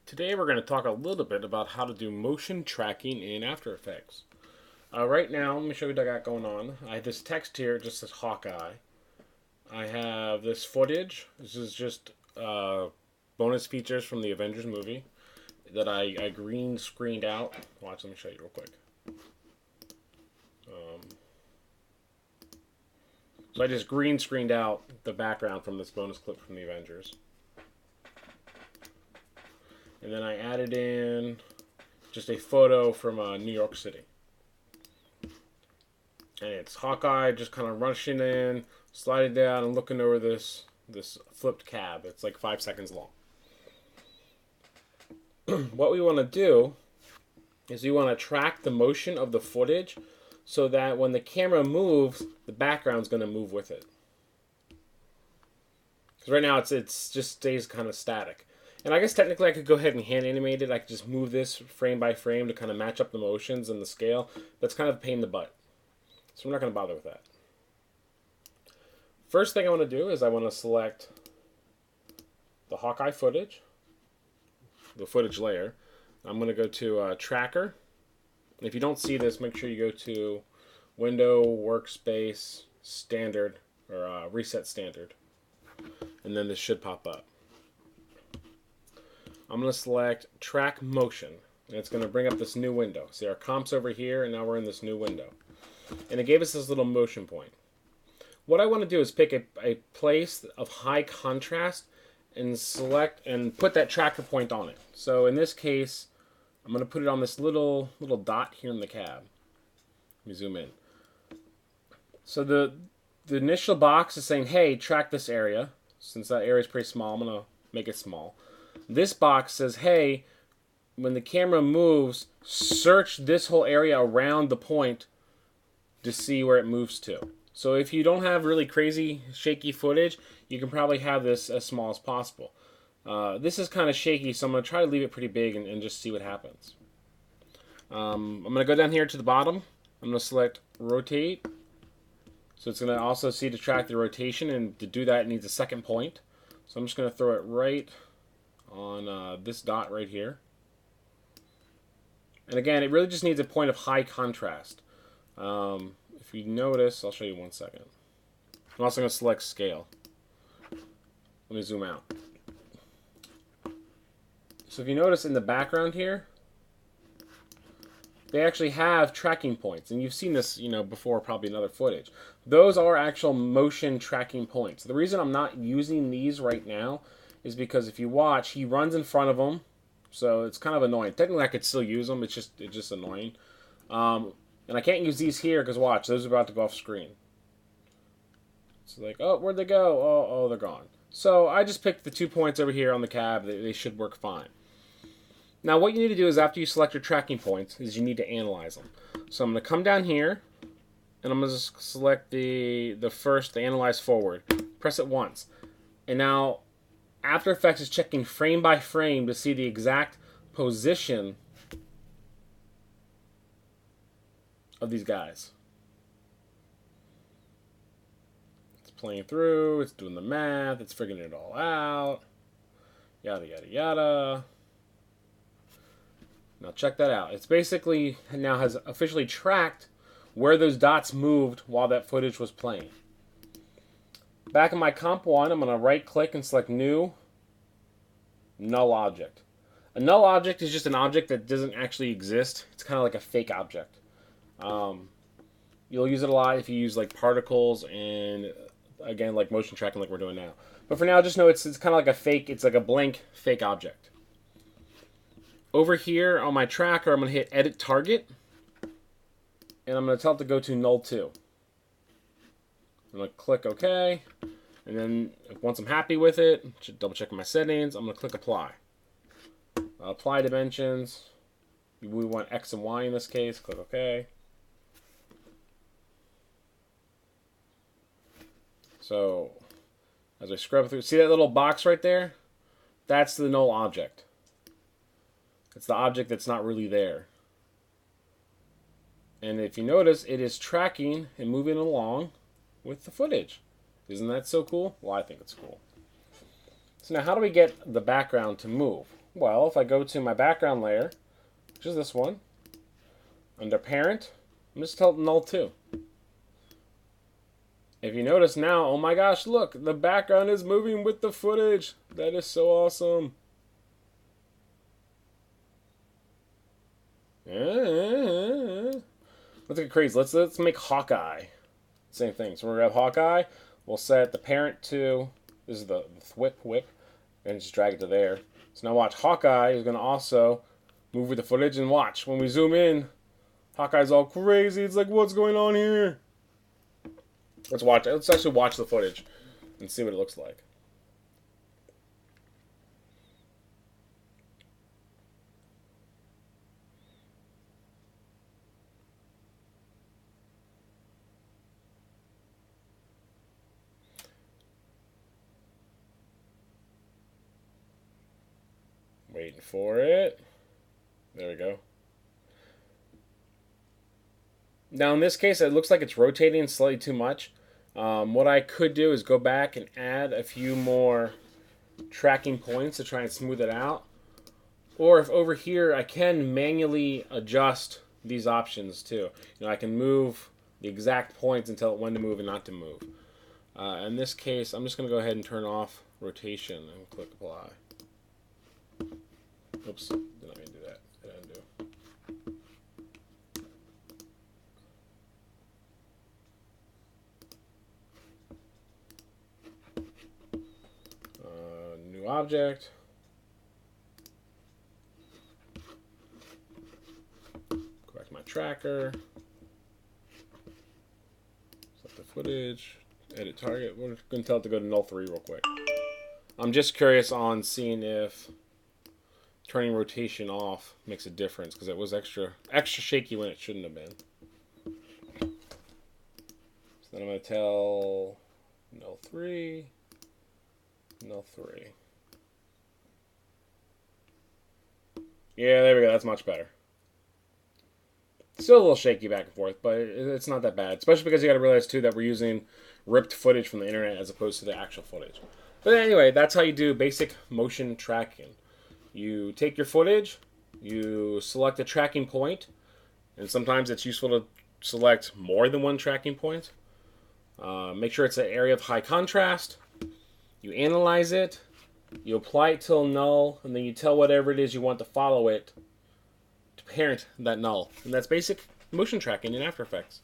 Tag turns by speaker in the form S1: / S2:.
S1: Today we're going to talk a little bit about how to do motion tracking in After Effects. Right now, let me show you what I got going on. I have this text here, it just says Hawkeye. I have this footage. This is just bonus features from the Avengers movie that I green screened out. Watch, let me show you real quick. So I just green screened out the background from this bonus clip from the Avengers. And then I added in just a photo from New York City. And it's Hawkeye just kind of rushing in, sliding down, and looking over this flipped cab. It's like 5 seconds long. What we want to do is we want to track the motion of the footage so that when the camera moves, the background's going to move with it. Because right now it's just stays kind of static. And I guess technically I could go ahead and hand animate it. I could just move this frame by frame to kind of match up the motions and the scale. That's kind of a pain in the butt. So we're not going to bother with that. First thing I want to do is I want to select the Hawkeye footage, the footage layer. I'm going to go to Tracker. And if you don't see this, make sure you go to Window, Workspace, Standard, or Reset Standard. And then this should pop up. I'm going to select Track Motion, and it's going to bring up this new window. See our comps over here, and now we're in this new window. And it gave us this little motion point. What I want to do is pick a place of high contrast and select and put that tracker point on it. So in this case, I'm going to put it on this little dot here in the cab. Let me zoom in. So the initial box is saying, hey, track this area. Since that area is pretty small, I'm going to make it small. This box says, hey, when the camera moves, search this whole area around the point to see where it moves to. So if you don't have really crazy, shaky footage, you can probably have this as small as possible. This is kind of shaky, so I'm going to try to leave it pretty big and just see what happens. I'm going to go down here to the bottom. I'm going to select Rotate. So it's going to also see to track the rotation, and to do that, it needs a second point. So I'm just going to throw it right on this dot right here. And again, it really just needs a point of high contrast. If you notice, I'll show you 1 second. I'm also going to select Scale. Let me zoom out. So if you notice in the background here, they actually have tracking points. And you've seen this, before, probably in other footage. Those are actual motion tracking points. The reason I'm not using these right now is because if you watch, he runs in front of them, so it's kind of annoying. Technically, I could still use them. It's just annoying. And I can't use these here because watch, those are about to go off screen. It's like, oh, where'd they go? Oh, they're gone. So I just picked the 2 points over here on the cab. They should work fine. Now, what you need to do is after you select your tracking points, is you need to analyze them. So I'm going to come down here, and I'm going to select the Analyze Forward. Press it once. And now After Effects is checking frame by frame to see the exact position of these guys. It's playing through, it's doing the math, it's figuring it all out. Yada, yada, yada. Now check that out. It's basically now has officially tracked where those dots moved while that footage was playing. Back in my comp one, I'm going to right click and select New, Null Object. A null object is just an object that doesn't actually exist. It's kind of like a fake object. You'll use it a lot if you use like particles and again like motion tracking like we're doing now. But for now, just know it's kind of like a fake. It's like a blank fake object. Over here on my tracker, I'm going to hit Edit Target, and I'm going to tell it to go to Null 2. I'm going to click OK, and then once I'm happy with it, double check my settings, I'm going to click Apply. Apply dimensions. We want X and Y in this case. Click OK. So as I scrub through, see that little box right there? That's the null object. It's the object that's not really there. And if you notice, it is tracking and moving along with the footage. Isn't that so cool? Well, I think it's cool. So now how do we get the background to move? Well, if I go to my background layer, which is this one, under Parent, I'm just telling Null 2. If you notice now, oh my gosh, look, the background is moving with the footage. That is so awesome. Let's get crazy. Let's make Hawkeye. Same thing. So we're gonna have Hawkeye. We'll set the parent to, this is the whip, and just drag it to there. So now watch, Hawkeye is gonna also move with the footage, and watch, when we zoom in, Hawkeye's all crazy. It's like, what's going on here? Let's watch it. Let's actually watch the footage and see what it looks like. Waiting for it. There we go. Now in this case, it looks like it's rotating slightly too much. What I could do is go back and add a few more tracking points to try and smooth it out. Or if over here, I can manually adjust these options too. You know, I can move the exact points and tell it when to move and not to move. In this case, I'm just going to go ahead and turn off rotation and click apply. Oops, did not mean to do that. Did I undo? New object. Go back to my tracker. Set the footage. Edit target. We're going to tell it to go to null 3 real quick. I'm just curious on seeing if turning rotation off makes a difference, because it was extra shaky when it shouldn't have been. So then I'm going to tell null 3, null 3. Yeah, there we go. That's much better. Still a little shaky back and forth, but it's not that bad. Especially because you got to realize too that we're using ripped footage from the internet as opposed to the actual footage. But anyway, that's how you do basic motion tracking. You take your footage, you select a tracking point, and sometimes it's useful to select more than one tracking point. Make sure it's an area of high contrast. You analyze it, you apply it till null, and then you tell whatever it is you want to follow it to parent that null. And that's basic motion tracking in After Effects.